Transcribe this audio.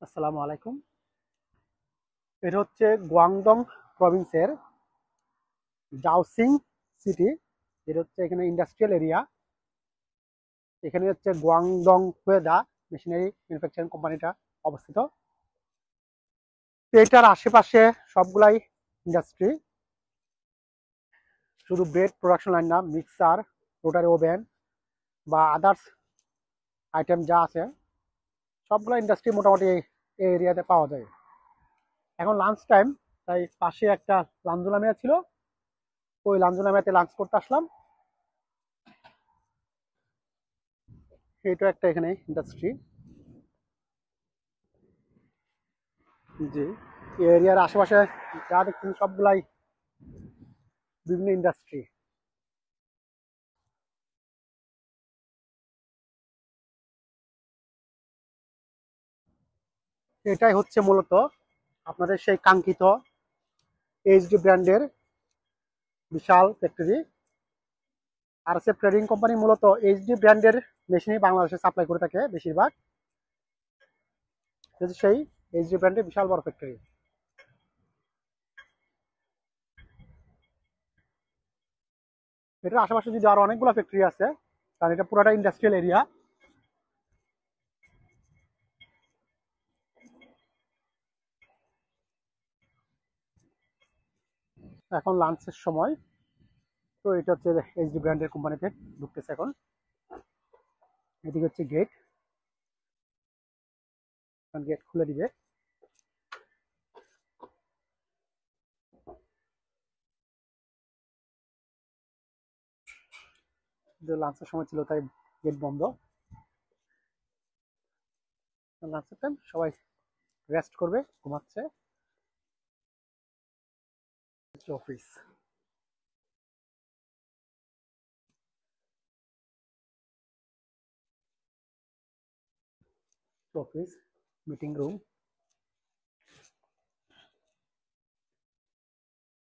আসসালামু আলাইকুম। এটা হচ্ছে গুয়াংডং প্রভিন্সের জাওসিং সিটি, যেটা হচ্ছে এখানে ইন্ডাস্ট্রিয়াল এরিয়া। এখানে হচ্ছে গুয়াংডং ওয়েদা মেশিনারি ম্যানুফ্যাকচারিং কোম্পানিটা অবস্থিত। তো এটার আশেপাশে সবগুলাই ইন্ডাস্ট্রি, শুধু ব্রেড প্রোডাকশন লাইন না, মিক্সার, রোটারি ওভেন বা আদার্স আইটেম যা আছে সবগুলো ইন্ডাস্ট্রি মোটামুটি এই এরিয়াতে পাওয়া যায়। এখন লাঞ্চ টাইম, তাই পাশে একটা লাঞ্জুলামিয়া ছিল, ওই লাঞ্জুলামিয়াতে লাঞ্চ করতে আসলাম। এটা একটা এখানে ইন্ডাস্ট্রি। জি, এই এরিয়ার আশেপাশে যা দেখছেন সবগুলাই বিভিন্ন ইন্ডাস্ট্রি। এটাই হচ্ছে মূলত আপনাদের সেই কাঙ্ক্ষিত এইচডি ব্র্যান্ডের বিশাল ফ্যাক্টরি। আর সে ট্রেডিং কোম্পানি মূলত এইচডি ব্র্যান্ডের মেশিনই বাংলাদেশে সাপ্লাই করে থাকে বেশিরভাগ। সেই এইচডি ব্র্যান্ডের বিশাল বড় ফ্যাক্টরি। এটার আশেপাশে যদি আরো অনেকগুলো ফ্যাক্টরি আছে, কারণ এটা পুরোটা ইন্ডাস্ট্রিয়াল এরিয়া। এখন লাঞ্চের সময়, তো এটা হচ্ছে এইচডি ব্র্যান্ডের কোম্পানিতে ঢুকতেছে এখন। এদিকে হচ্ছে গেট, গেট খুলে দিবে। লাঞ্চের সময় ছিল তাই গেট বন্ধ। লাঞ্চের টাইম, সবাই রেস্ট করবে, ঘুমাচ্ছে। Office, office meeting room.